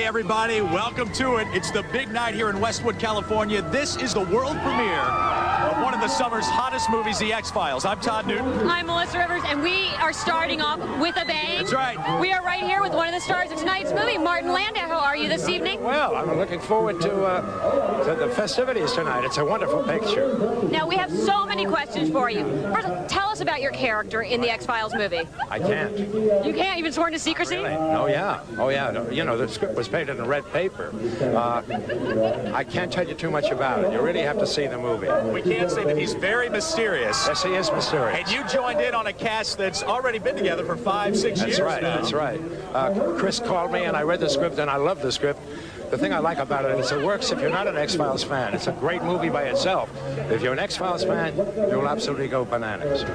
Hey everybody, welcome to it. It's the big night here in Westwood, California. This is the world premiere of one of the summer's hottest movies, The X-Files. I'm Todd Newton. I'm Melissa Rivers, and we are starting off with a bang. That's right. We are right here with one of the stars of tonight's movie, Martin Landau. How are you this evening? Well, I'm looking forward to the festivities tonight. It's a wonderful picture. Now, we have so many questions for you. First, tell us about your character in the X-Files movie. I can't. You can't? You've been sworn to secrecy? Really? Oh, yeah. Oh, yeah. You know, the script was painted in red paper. I can't tell you too much about it. You really have to see the movie. We can say that he's very mysterious. Yes, he is mysterious. And you joined in on a cast that's already been together for 5-6 years That's right. now. That's right. Chris called me, and I read the script, and I love the script. The thing I like about it is it works if you're not an X-Files fan. It's a great movie by itself. If you're an X-Files fan, you'll absolutely go bananas.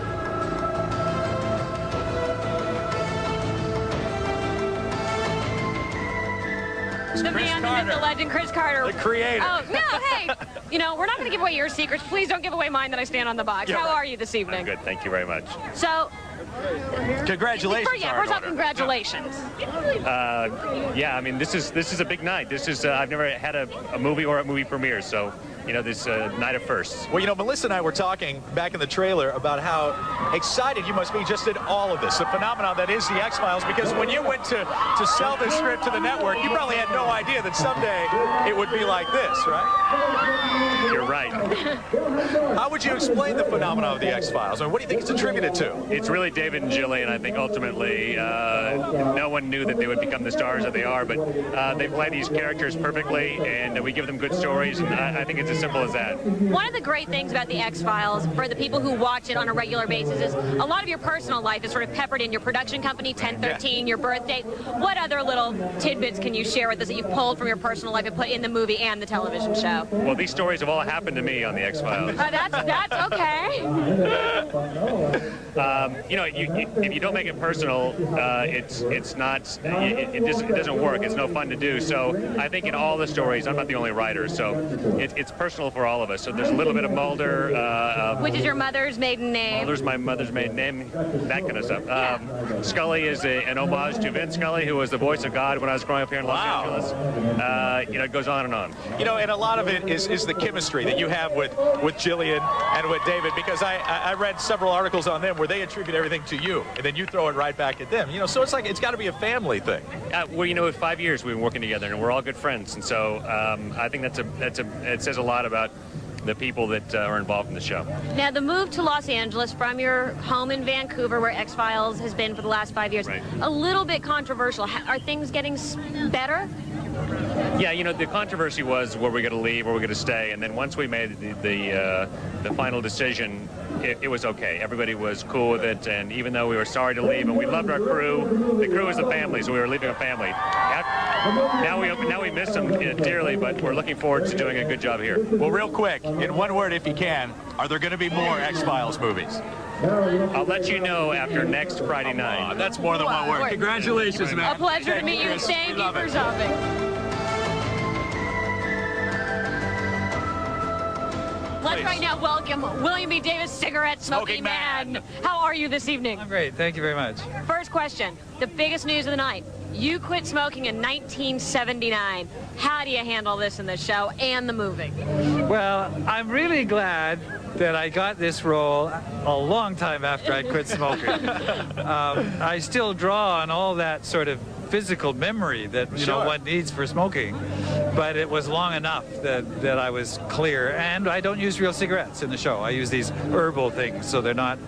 The man, the myth, the legend, Chris Carter. The creator. Oh, no, hey. You know, we're not going to give away your secrets. Please don't give away mine that I stand on the box. Yeah, How right. are you this evening? I'm good, thank you very much. So, Congratulations. first off, congratulations. Yeah, I mean, this is a big night. This is I've never had a movie or a movie premiere, so you know, this night of firsts. Well, you know, Melissa and I were talking back in the trailer about how excited you must be just at all of this, the phenomenon that is the X-Files, because when you went to sell this script to the network, you probably had no idea that someday it would be like this, right? You're right. How would you explain the phenomenon of the X-Files? I mean, what do you think it's attributed to? It's really David and Gillian. I think ultimately no one knew that they would become the stars that they are, but they play these characters perfectly, and we give them good stories, and I think it's as simple as that. One of the great things about the X-Files, for the people who watch it on a regular basis, is a lot of your personal life is sort of peppered in your production company, 1013, your birth date. What other little tidbits can you share with us that you've pulled from your personal life and put in the movie and the television show? Well, these stories have all happened to me on the X-Files. That's okay. You know, if you don't make it personal, it doesn't work. It's no fun to do. So I think in all the stories, I'm not the only writer, so it's personal for all of us. So there's a little bit of Mulder. Which is your mother's maiden name? Mulder's my mother's maiden name, that kind of stuff. Scully is an homage to Vince Scully, who was the voice of God when I was growing up here in Los Angeles. You know, it goes on and on. You know, and a lot of it is the chemistry that you have with Gillian and with David, because I read several articles on them where they attribute everything to you, and then you throw it right back at them. You know, so it's like it's got to be a family thing. Well, you know, 5 years we've been working together, and we're all good friends, and so I think it says a lot about the people that are involved in the show. Now, the move to Los Angeles from your home in Vancouver, where X-Files has been for the last 5 years, right, a little bit controversial. Are things getting better? Yeah, you know, the controversy was where we're going to leave, where we're going to stay, and then once we made the final decision, it was okay. Everybody was cool with it, and even though we were sorry to leave, and we loved our crew, the crew is a family, so we were leaving a family. Now we miss them dearly, but we're looking forward to doing a good job here. Well, real quick, in one word, if you can, are there going to be more X-Files movies? I'll let you know after next Friday night. That's more than one word. Congratulations, man. A pleasure to meet you. Thank you for stopping. Let's right now welcome William B. Davis, cigarette smoking man. How are you this evening? I'm great. Thank you very much. First question, the biggest news of the night. You quit smoking in 1979. How do you handle this in the show and the movie? Well, I'm really glad that I got this role a long time after I quit smoking. I still draw on all that sort of physical memory that you know one needs for smoking, but it was long enough that I was clear. And I don't use real cigarettes in the show. I use these herbal things, so they're not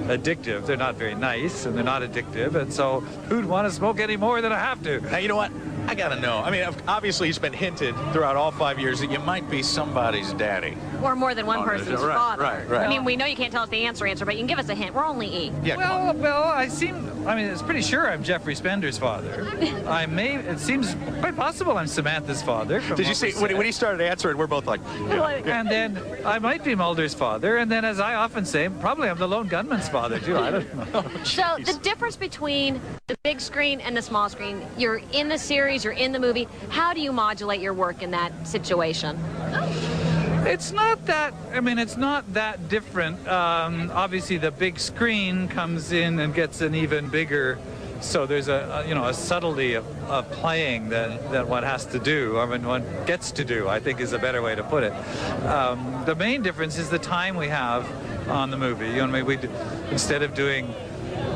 addictive. They're not very nice, and they're not addictive. And so who'd want to smoke any more than I have to? Now, you know what? I gotta know. I mean, obviously it's been hinted throughout all 5 years that you might be somebody's daddy. Or more than one person's father. Right. I mean, we know you can't tell us the answer, but you can give us a hint. We're only E. Yeah, well, I mean, it's pretty sure I'm Jeffrey Spender's father. It seems quite possible I'm Samantha's father. Did you see, when he started answering, we're both like, And then I might be Mulder's father, and then as I often say, probably I'm the lone gunman's father, too. I don't know. So the difference between the big screen and the small screen, you're in the series, you're in the movie. How do you modulate your work in that situation? It's not that, I mean, it's not that different. Obviously, the big screen comes in and gets an even bigger So there's a subtlety of playing that one has to do, or one gets to do, I think is a better way to put it. The main difference is the time we have on the movie. You know, instead of doing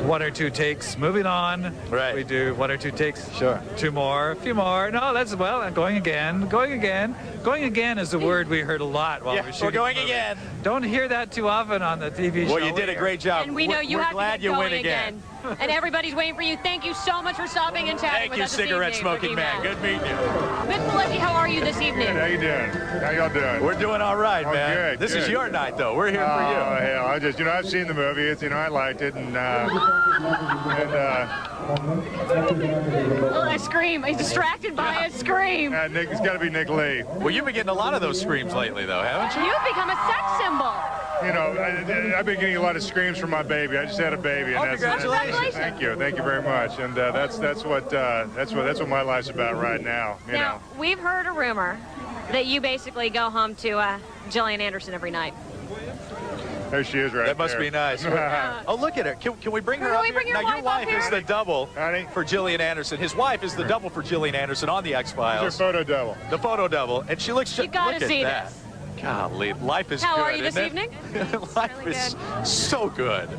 1 or 2 takes, moving on. Right. We do 1 or 2 takes. Sure. 2 more, a few more. No, that's and going again, going again. Going again is a word we heard a lot while we were shooting. We're going again. Don't hear that too often on the TV show. Well, you did a great job. And we know you we're have glad to get you going win again. And everybody's waiting for you. Thank you so much for stopping and chatting with us this evening. Thank you, cigarette smoking man. Good meeting you. Miss Pilecki, how are you this evening? How you doing? How y'all doing? We're doing all right, Oh, man. good, This is good. your night, though. We're here for Oh, you. hell, I just, I've seen the movie. It's, I liked it, and Oh, a scream. He's distracted by a scream. Nick, it's got to be Nick Lee. Well, you've been getting a lot of those screams lately, though, haven't you? You've become a sex symbol. You know, I've been getting a lot of screams from my baby. I just had a baby, and congratulations. thank you very much. And that's what my life's about right now. You Now, know. we've heard a rumor that you basically go home to Gillian Anderson every night. There she is, right That must there. be nice. Oh, look at her. Can we bring her Can up we here? bring your Now, your wife up wife is here? the double Honey? for Gillian Anderson. His wife is the double for Gillian Anderson on the It's X-Files. her photo double. The photo double. And she looks You gotta look at see that. this. Golly, life is How good, are you this isn't it? evening? Life Really is so good.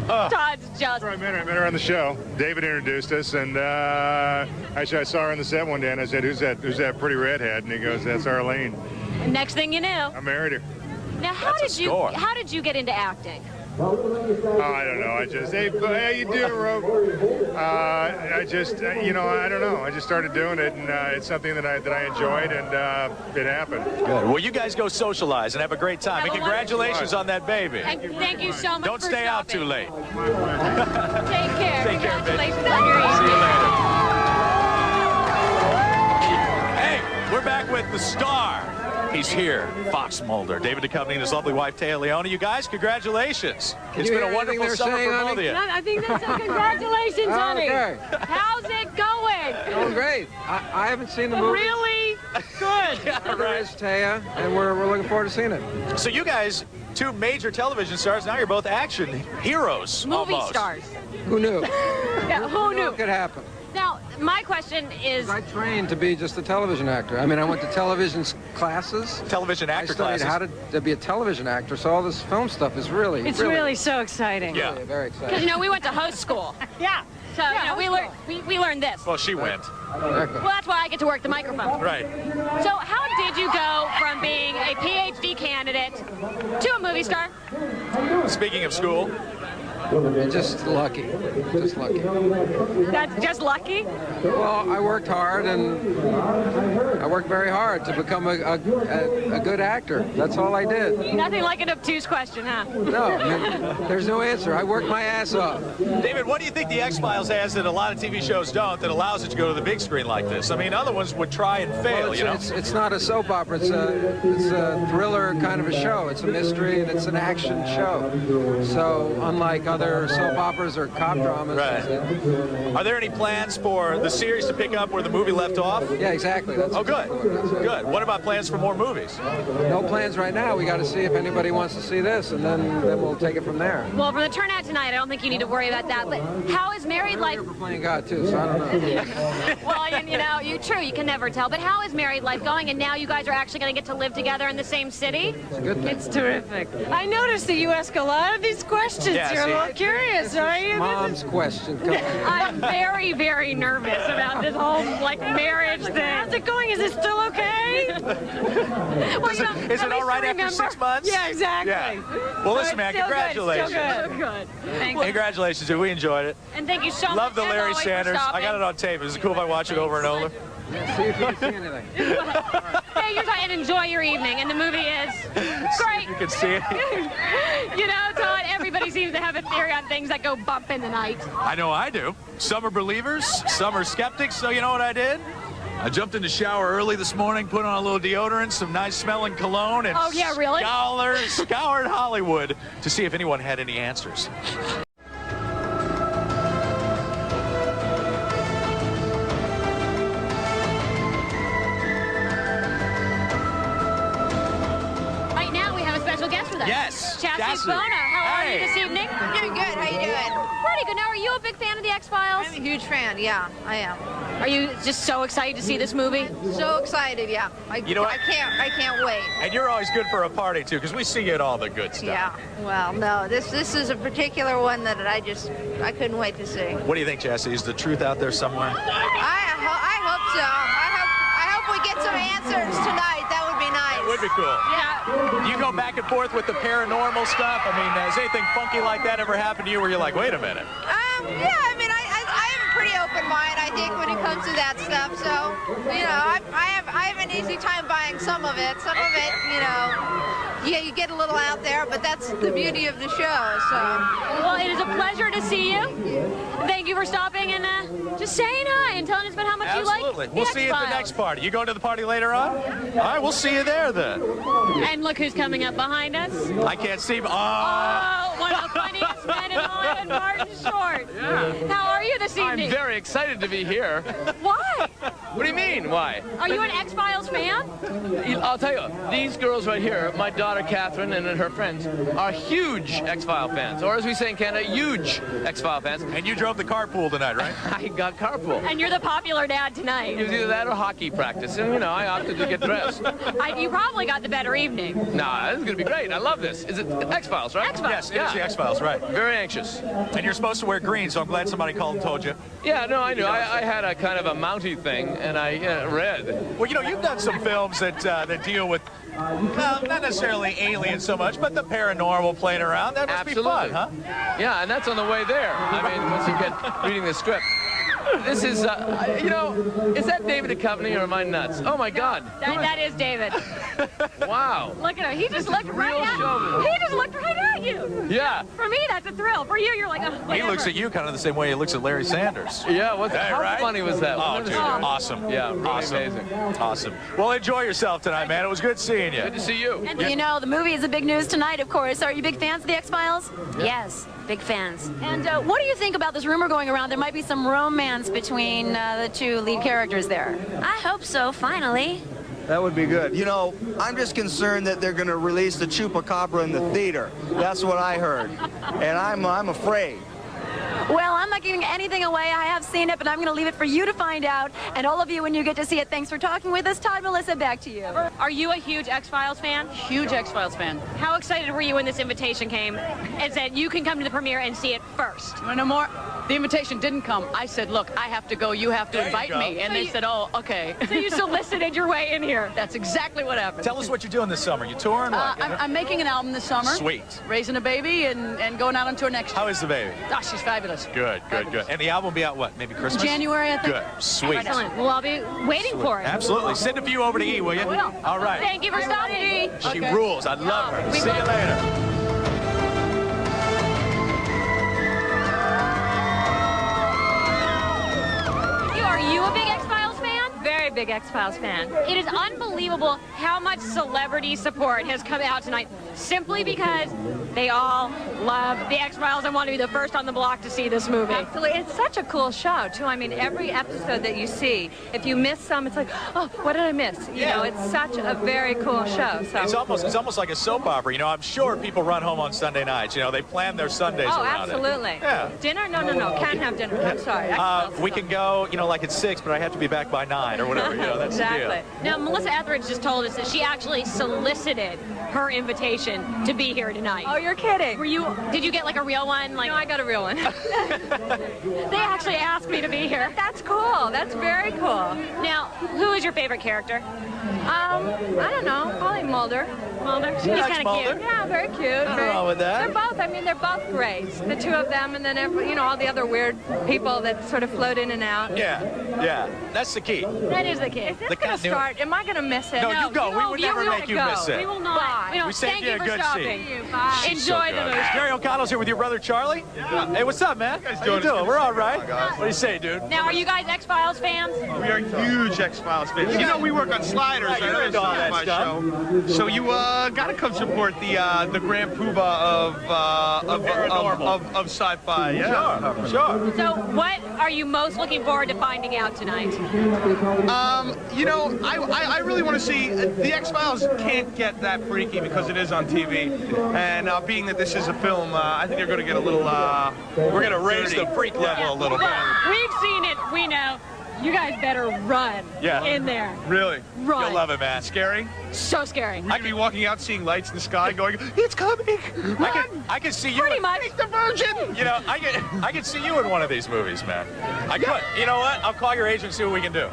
Oh. Todd's just... I met her on the show. David introduced us, and actually I saw her on the set one day, and I said, "Who's that pretty redhead?" And he goes, "That's Arlene." Next thing you know. I married her. Now, That's a score. how did you get into acting? Oh, I don't know. I just, hey, how you doing, Rob? I just, I don't know. I just started doing it, and it's something that I enjoyed, and it happened. Good. Well, you guys go socialize and have a great time. Have And a congratulations on that baby. And thank you so much Don't for stay out stopping. too late. Take care. Take care, bitch. Congratulations on your See you evening. later. Hey, we're back with the star. He's here, Fox Mulder. David Duchovny and his lovely wife, Taya Leone. You guys, congratulations. It's been a wonderful summer for both of you. I think that's a congratulations, honey. Okay. How's it going? Going great. I haven't seen the movie. Really good. There is Taya, and we're looking forward to seeing it. So you guys, 2 major television stars, now you're both action heroes. Movie almost. stars. Who knew? Yeah, who knew? It could happen. Now, my question is, I trained to be just a television actor. I mean, I went to television classes. Television I actor studied classes. how to be a television actor. So all this film stuff is really, It's really so exciting. Yeah. really very because, exciting. we went to host school. Yeah. So, we learned this. Well, she went. Exactly. Well, that's why I get to work the microphone. Right. So how did you go from being a PhD candidate to a movie star? Speaking of school, Just lucky. Just lucky. That's just lucky? Well, I worked hard, and I worked very hard to become a good actor. That's all I did. Nothing like an obtuse question, huh? No, I mean, there's no answer. I worked my ass off. David, what do you think the X-Files has that a lot of TV shows don't that allows it to go to the big screen like this? I mean, other ones would try and fail, Well, it's not a soap opera. It's a thriller kind of a show. It's a mystery, and it's an action show. So unlike other soap operas or cop dramas. Right. Are there any plans for the series to pick up where the movie left off? Yeah, exactly. That's Oh, good. exactly what it is. Good. What about plans for more movies? No plans right now. We got to see if anybody wants to see this, and then we'll take it from there. Well, from the turnout tonight, I don't think you need to worry about that. But how is married life? We're playing God too, so I don't know. Well, you can never tell. But how is married life going? And now you guys are actually going to get to live together in the same city? It's a good thing. It's terrific. I noticed that you ask a lot of these questions. Yeah, You're see? a little curious, are you? Mom's question. Come on. I'm very, very nervous about this whole marriage thing. How's it going? Is it still okay? Well, Is it all right after 6 months? Yeah, exactly. Yeah. Well, listen, man, Still good, congratulations. Still good. Thank you. Congratulations, dude. We enjoyed it. And thank you so much. Love the as Larry always, for Sanders. I stopping. got it on tape. Is it cool if I watch it over and over? See if you can see anything. Hey, you're trying to enjoy your evening, and the movie is great. You can see it. Todd, everybody seems to have a theory on things that go bump in the night. I know I do. Some are believers, some are skeptics. So you know what I did? I jumped in the shower early this morning, put on a little deodorant, some nice smelling cologne, and Oh, yeah, really? scoured Hollywood to see if anyone had any answers. Right now, we have a special guest with us. Yes, Chassie Chassie. Bona. How are you this evening? Doing good. How you doing? Pretty good. Now, are you a big fan of the X-Files? I'm a huge fan. Yeah, I am. Are you just so excited to see this movie? So excited. Yeah. You know what? I can't wait. And you're always good for a party, too, because we see you at all the good stuff. Yeah. Well, no, this is a particular one that I couldn't wait to see. What do you think, Jesse? Is the truth out there somewhere? I hope so. I hope we get some answers tonight. That would be nice. That would be cool. Yeah. Do you go back and forth with the paranormal stuff? I mean, has anything funky like that ever happened to you where you're like, wait a minute? Yeah. I mean, I have a pretty open mind, I think, when it comes to that stuff. So, you know, I have an easy time buying some of it. Some of it, you know. Yeah, you get a little out there, but that's the beauty of the show, so. Well, it is a pleasure to see you. Thank you for stopping and just saying hi and telling us about how much you like Absolutely. the We'll see you at the next party. You going to the party later on? All right, we'll see you there then. And look who's coming up behind us. I can't see. Oh, one of the funniest men in Hollywood, Martin Short. Yeah. How are you this evening? I'm very excited to be here. Why? What do you mean, why? Are you an X-Files fan? I'll tell you, these girls right here, my daughter Catherine and her friends, are huge X-File fans. Or as we say in Canada, huge X-File fans. And you drove the carpool tonight, right? I got carpool. And you're the popular dad tonight. It was either that or hockey practice. And, you know, I opted to get dressed. You probably got the better evening. Nah, this is going to be great. I love this. Is it X-Files, right? X-Files. Yes, it is the X-Files, right. Very anxious. And you're supposed to wear green, so I'm glad somebody called and told you. Yeah, no, I knew. I had a kind of a Mountie thing, and I read. Well, you know, you've done some films that deal with, well, not necessarily aliens so much, but the paranormal playing around. That must Absolutely. be fun, huh? Yeah, and that's on the way there. I mean, once you get reading the script. This is, you know, is that David Duchovny or am I nuts? Oh, my God. That is David. Wow. Look at him. He just looked right Real at showman. He just looked right at you. Yeah. For me, that's a thrill. For you, you're like, oh, He whatever. looks at you kind of the same way he looks at Larry Sanders. Yeah, what's Hey, how right? funny was that? Oh, dude, awesome. Yeah, really awesome. amazing. Awesome. Well, enjoy yourself tonight, man. It was good seeing you. Good to see you. And you know, the movie is the big news tonight, of course. Are you big fans of the X-Files? Yes, big fans. And what do you think about this rumor going around? There might be some romance between the two lead characters there. I hope so, finally. That would be good. You know, I'm just concerned that they're going to release the Chupacabra in the theater. That's what I heard. And I'm afraid. Well, I'm not giving anything away. I have seen it, but I'm going to leave it for you to find out. And all of you, when you get to see it, thanks for talking with us. Todd, Melissa, back to you. Are you a huge X-Files fan? Huge X-Files fan. How excited were you when this invitation came and said you can come to the premiere and see it first? You want to know more? The invitation didn't come. I said, look, I have to go. You have to There you invite go. me. And So they you- said, oh, okay. So you solicited your way in here. That's exactly what happened. Tell us what you're doing this summer. You touring? What? I'm making an album this summer. Sweet. Raising a baby and going out on tour next year. How is the baby? Oh, she's fabulous. Good, good, good. And the album will be out what? Maybe Christmas? January, I think. Good. Sweet. Excellent. Well, I'll be waiting for it. Absolutely. Send a few over to E, will you? will. All right. Thank you for stopping. She Okay. rules. I love her. We See you love later. Are you a big X-Files fan? Very big X-Files fan. It is unbelievable how much celebrity support has come out tonight simply because they all love the X-Files and want to be the first on the block to see this movie. Absolutely. It's such a cool show, too. I mean, every episode that you see, if you miss some, it's like, oh, what did I miss? You know, it's such a very cool show. So. It's almost like a soap opera. You know, I'm sure people run home on Sunday nights. You know, they plan their Sundays Oh, around absolutely. it. Yeah. Dinner? No. Can't have dinner. I'm sorry. We can go, you know, like at 6, but I have to be back by 9 or whatever. You know, that's Exactly. the deal. Now, Melissa Etheridge just told us that she actually solicited her invitation to be here tonight. Oh, you're kidding. Did you get like a real one? Like, No, I got a real one. they actually asked me to be here. That's cool. That's very cool. Now, who is your favorite character? I don't know. Probably Mulder. Mulder. She's likes kind of Mulder. cute. Yeah, very cute. Nothing wrong with that. They're both. I mean, they're both great. The two of them, and then all the other weird people that sort of float in and out. Yeah. That's the key. That is the kid. Is this The gonna continuity. start? Am I gonna miss it? No, you go. We would never make you miss it. We will not. Bye. We, don't. We saved Thank you you a for good stopping. seat. Bye. Enjoy the movie. Jerry O'Connell's here with your brother Charlie. Yeah. Hey, what's up, man? How you doing? We're all right. What do you say, dude? Now, are you guys X-Files fans? We are huge X-Files fans. You know we work on sliders. Yeah, you're into all that stuff. Show. So you gotta come support the Grand Poobah of sci-fi. Yeah. Sure. So what are you most looking forward to finding out tonight? You know, I really want to see the X-Files can't get that freaky because it is on TV, and being that this is a film, I think they're going to get a little. We're going to raise the freak level a little bit. We've seen it. We know. You guys better run in there. Really? Run. You'll love it, man. Scary? So scary. I could be walking out seeing lights in the sky going, it's coming! Run! I can see you. Pretty much. Take the Virgin! You know, I can see you in one of these movies, man. I could. You know what? I'll call your agent and see what we can do.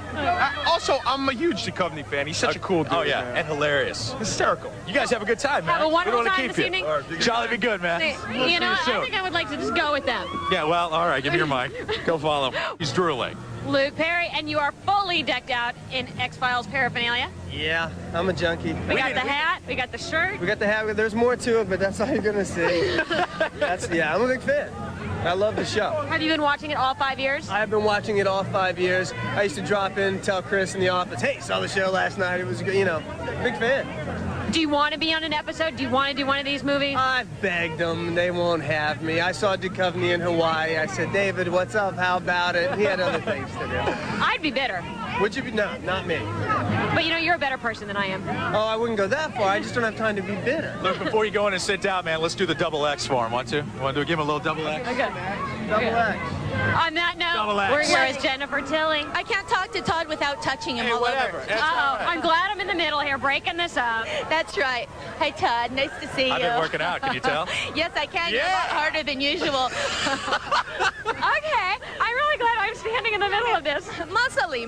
Also, I'm a huge Duchovny fan. He's such a cool dude. Oh, yeah. And hilarious. Hysterical. You guys have a good time, man. Have a wonderful we don't time want this to keep evening. you. Charlie, be good, man. You know, I think I would like to just go with them. Yeah, well, all right. Give me your mic. Go follow. He's drooling. Luke Perry, and you are fully decked out in X-Files paraphernalia. Yeah, I'm a junkie. We got the hat, we got the shirt. We got the hat. There's more to it, but that's all you're gonna see. Yeah, I'm a big fan. I love the show. Have you been watching it all 5 years? I've been watching it all 5 years. I used to drop in, tell Chris in the office, hey, saw the show last night. It was good, you know, big fan. Do you want to be on an episode? Do you want to do one of these movies? I begged them. They won't have me. I saw Duchovny in Hawaii. I said, David, what's up? How about it? He had other things to do. I'd be bitter. Would you be? No, not me. But you know, you're a better person than I am. Oh, I wouldn't go that far. I just don't have time to be bitter. Look, before you go in and sit down, man, let's do the double X for him. Want to? Want to give him a little double X? Okay. Double X. On that note, Double X. we're here as Jennifer Tilly. I can't talk to Todd without touching him all whatever. over. That's Uh-oh, all right. I'm glad I'm in the middle here, breaking this up. That's right. Hi, Todd. Nice to see you. I've been working out. Can you tell? Yes, I can. You're a lot harder than usual. Okay, I'm really glad I'm standing in the middle of this. Muscly.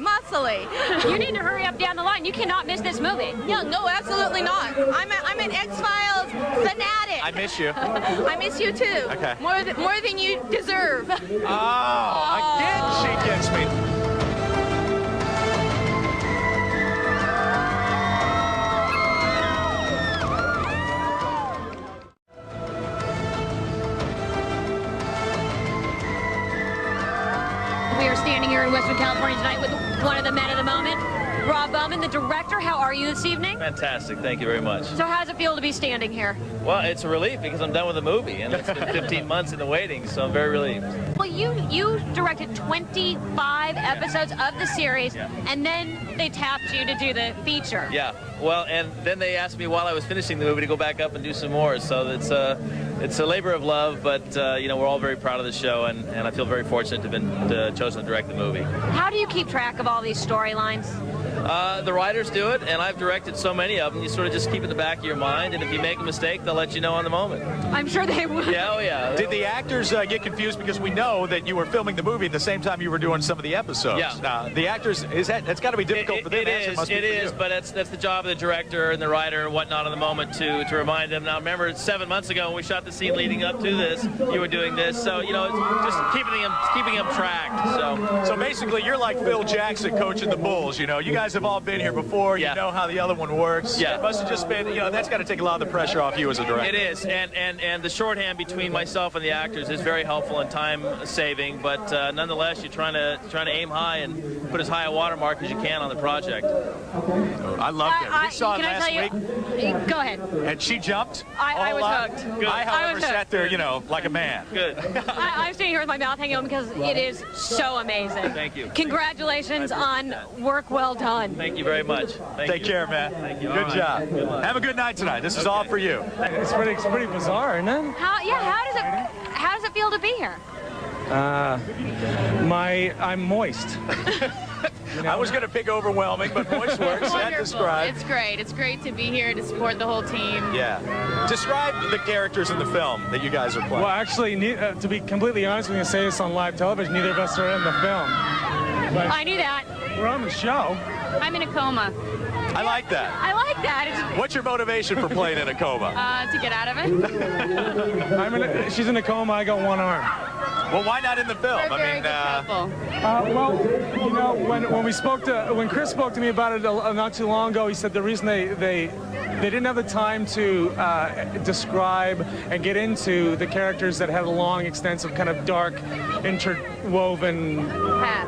You need to hurry up down the line. You cannot miss this movie. Yeah, no, absolutely not. I'm an X-Files fanatic. I miss you. I miss you too. Okay. More than you deserve. Oh, again she gets me. We are standing here in Western California tonight with one of the men of the moment, Rob Baumann, the director. How are you this evening? Fantastic. Thank you very much. So how does it feel to be standing here? Well, it's a relief because I'm done with the movie, and it's been 15 months in the waiting, so I'm very relieved. Well, you directed 25 episodes of the series, and then they tapped you to do the feature. Yeah. Well, and then they asked me while I was finishing the movie to go back up and do some more, so it's a labor of love, but you know, we're all very proud of the show, and I feel very fortunate to have been chosen to direct the movie. How do you keep track of all these storylines? The writers do it, and I've directed so many of them, you sort of just keep it in the back of your mind, and if you make a mistake, they'll let you know on the moment. I'm sure they would. Yeah, oh yeah. Did the actors get confused because we know that you were filming the movie at the same time you were doing some of the episodes? Yeah. The actors, that's got to be difficult for them. It is, but that's the job of the director and the writer and whatnot on the moment to remind them. Now, remember, 7 months ago when we shot the scene leading up to this, you were doing this, so you know, it's just keeping them tracked. So basically, you're like Phil Jackson coaching the Bulls. You know, you guys have all been here before. You know how the other one works. Yeah. It must have just been, you know, that's got to take a lot of the pressure off you as a director. It is, and the shorthand between myself and the actors is very helpful and time saving. But nonetheless, you're trying to aim high and put as high a watermark as you can on the project. I loved it. We saw it last week. Go ahead. And she jumped. I was hooked. Good. I, however, sat there, you know, like a man. Good. I'm sitting here with my mouth hanging open because it is so amazing. Thank you. Congratulations on work well done. Thank you very much. Take care, man. Thank you. Good job. Good luck. Have a good night tonight. This is all for you. It's pretty bizarre, isn't it? How does it feel to be here? I'm moist. I was going to pick overwhelming, but moist works. That describes. It's great. It's great to be here to support the whole team. Yeah. Describe the characters in the film that you guys are playing. Well, actually, to be completely honest, we're going to say this on live television. Neither of us are in the film. But I knew that. We're on the show. I'm in a coma. I like that. I like that. What's your motivation for playing in a coma? To get out of it. She's in a coma. I got one arm. Well, why not in the film? We're a very good couple. Well, you know, when Chris spoke to me about it not too long ago, he said the reason they didn't have the time to describe and get into the characters that had a long, extensive, kind of dark, interwoven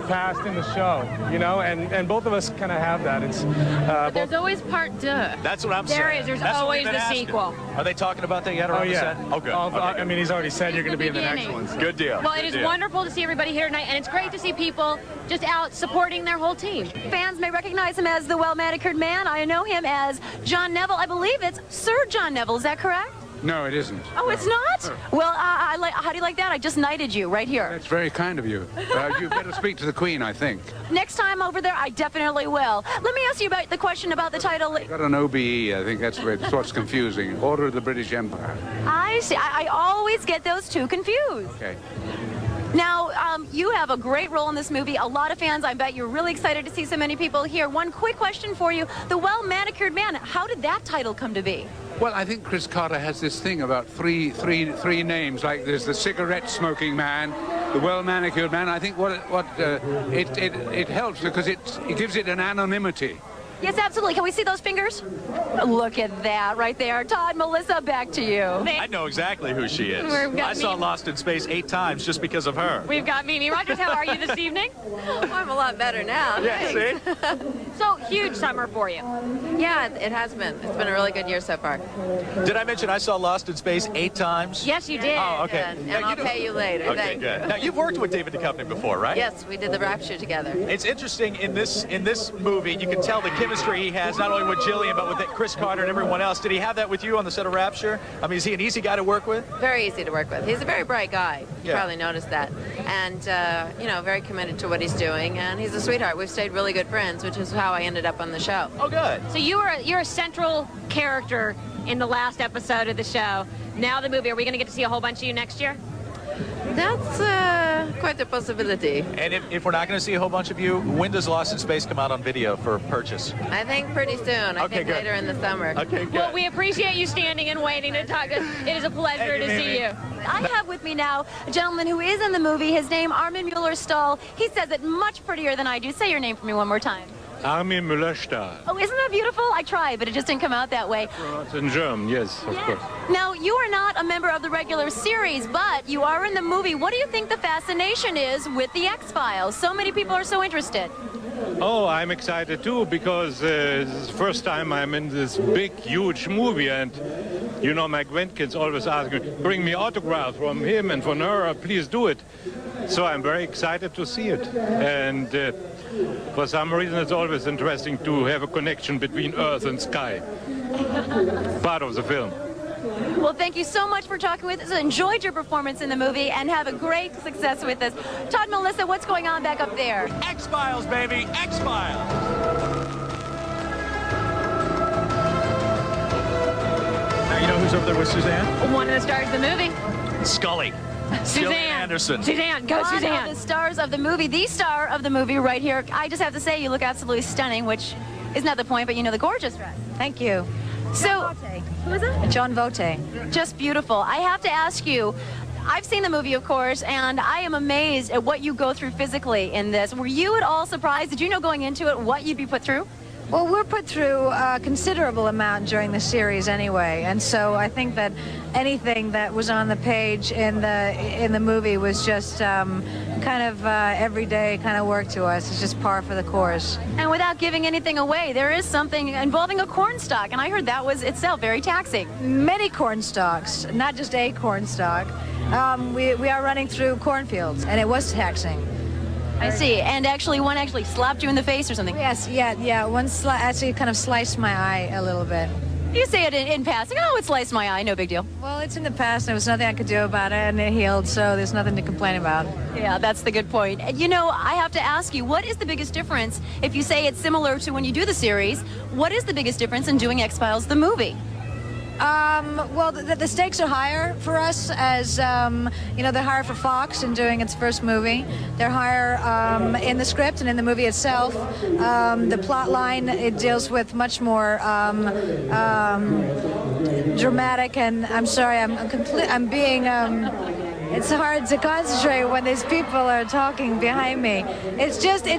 past in the show, you know, and both of us kind of have that. It's But there's always part deux. That's what I'm saying. There is. There's That's what always we've been the asking. sequel. Are they talking about that yet around the set? Oh, good. I mean, he's already said you're going to be in the next one. So. Good deal. Well, it is wonderful to see everybody here tonight, and it's great to see people just out supporting their whole team. Fans may recognize him as the well-manicured man. I know him as John Neville. I believe it's Sir John Neville. Is that correct? No, it isn't. Oh, it's not? Well, how do you like that? I just knighted you right here. That's very kind of you. You better speak to the Queen, I think. Next time over there, I definitely will. Let me ask you about the question about the title. Got an OBE, I think that's what's confusing. Order of the British Empire. I see. I always get those two confused. Okay. Now, you have a great role in this movie. A lot of fans, I bet you're really excited to see so many people here. One quick question for you. The Well-Manicured Man, how did that title come to be? Well, I think Chris Carter has this thing about three names. Like there's the cigarette-smoking man, the well-manicured man. I think it helps because it gives it an anonymity. Yes, absolutely. Can we see those fingers? Look at that right there. Todd, Melissa, back to you. I know exactly who she is. I saw Lost in Space 8 times just because of her. We've got Mimi Rogers. How are you this evening? I'm a lot better now. Yeah, see? So, huge summer for you. Yeah, it has been. It's been a really good year so far. Did I mention I saw Lost in Space 8 times? Yes, you did. Oh, okay. And I'll pay you later. Okay, Thanks. good. Now, you've worked with David Duchovny before, right? Yes, we did the Rapture together. It's interesting in this movie, you can tell the chemistry he has, not only with Gillian, but with Chris Carter and everyone else. Did he have that with you on the set of Rapture? I mean, is he an easy guy to work with? Very easy to work with. He's a very bright guy. You Yeah. probably noticed that. And, you know, very committed to what he's doing. And he's a sweetheart. We've stayed really good friends, which is how I ended up on the show. Oh, good. So you're a central character in the last episode of the show. Now the movie, are we going to get to see a whole bunch of you next year? That's quite a possibility. And if we're not going to see a whole bunch of you, when does Lost in Space come out on video for purchase? I think pretty soon. I think good. later in the summer. Okay, good. Well, we appreciate you standing and waiting to talk. It is a pleasure to see you. I have with me now a gentleman who is in the movie. His name, Armin Mueller-Stahl. He says it much prettier than I do. Say your name for me one more time. Armin Müller-Stahl. Oh, isn't that beautiful? I tried, but it just didn't come out that way. It's in German, yes, of course. Now, you are not a member of the regular series, but you are in the movie. What do you think the fascination is with the X-Files? So many people are so interested. Oh, I'm excited too because this is the first time I'm in this big, huge movie, and you know, my grandkids always ask me, bring me autographs from him and from her, please do it. So I'm very excited to see it. And for some reason, it's always interesting to have a connection between Earth and sky. Part of the film. Well, thank you so much for talking with us. Enjoyed your performance in the movie and have a great success with us. Todd, Melissa, what's going on back up there? X-Files, baby, X-Files. Now you know who's over there with Suzanne? One of the stars of the movie. Scully. Suzanne. Gillian Anderson. Suzanne, go One Suzanne. of the stars of the movie, the star of the movie right here. I just have to say, you look absolutely stunning, which is not the point, but you know, the gorgeous dress. Thank you. So, who is it? John Vote. Just beautiful. I have to ask you, I've seen the movie, of course, and I am amazed at what you go through physically in this. Were you at all surprised? Did you know going into it what you'd be put through? Well, we're put through a considerable amount during the series anyway, and so I think that anything that was on the page in the movie was just kind of everyday kind of work to us. It's just par for the course. And without giving anything away, there is something involving a corn stalk, and I heard that was itself very taxing. Many corn stalks, not just a corn stalk. We are running through cornfields, and it was taxing. I see. And actually, one actually slapped you in the face or something. Yes, yeah. One actually kind of sliced my eye a little bit. You say it in passing. Oh, it sliced my eye. No big deal. Well, it's in the past. There was nothing I could do about it, and it healed, so there's nothing to complain about. Yeah, that's the good point. And you know, I have to ask you, what is the biggest difference if you say it's similar to when you do the series? What is the biggest difference in doing X-Files, the movie? Well, the stakes are higher for us, as you know, they're higher for Fox in doing its first movie. They're higher in the script and in the movie itself. The plot line, it deals with much more dramatic, and I'm sorry, I'm being it's hard to concentrate when these people are talking behind me. It's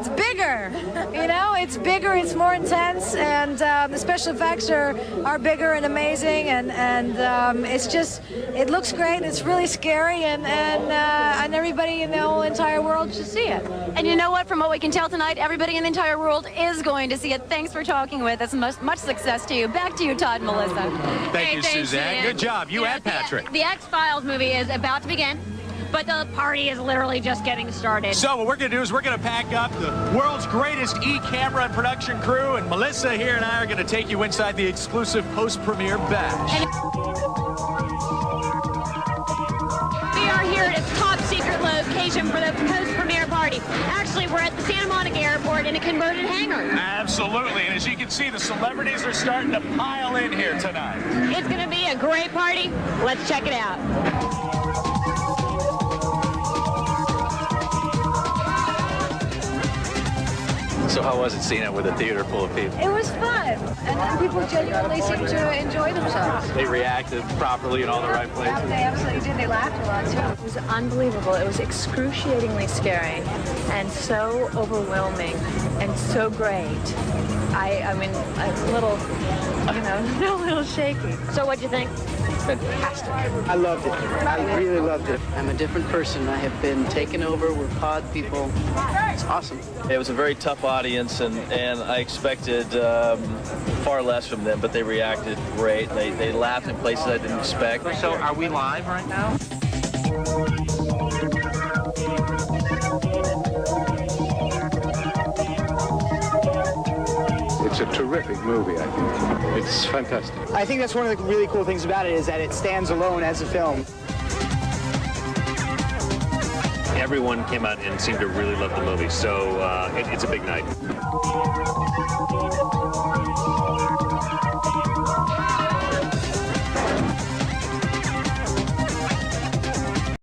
bigger, you know? It's bigger, it's more intense, and the special effects are bigger and amazing, and it looks great, it's really scary, and everybody in the whole entire world should see it. And you know what? From what we can tell tonight, everybody in the entire world is going to see it. Thanks for talking with us. Much success to you. Back to you, Todd and Melissa. Thank you, Suzanne. Good job. You and Patrick. The X-Files movie is about to begin, but the party is literally just getting started. So what we're going to do is we're going to pack up the world's greatest e-camera and production crew, and Melissa here and I are going to take you inside the exclusive post-premiere bash. We are here at a top-secret location for the post-premiere party. Actually, we're at the Santa Monica Airport in a converted hangar. Absolutely, and as you can see, the celebrities are starting to pile in here tonight. It's going to be a great party. Let's check it out. So how was it seeing it with a theater full of people? It was fun, and people genuinely seemed to enjoy themselves. They reacted properly in all the right places. They absolutely did. They laughed a lot, too. It was unbelievable. It was excruciatingly scary and so overwhelming and so great. I mean, a little, you know, a little shaky. So what'd you think? Fantastic. I loved it. I really loved it. I'm a different person. I have been taken over with pod people. It's awesome. It was a very tough audience, and I expected far less from them, but they reacted great. They laughed in places I didn't expect. So are we live right now? It's a terrific movie, I think. It's fantastic. I think that's one of the really cool things about it is that it stands alone as a film. Everyone came out and seemed to really love the movie, so it's a big night.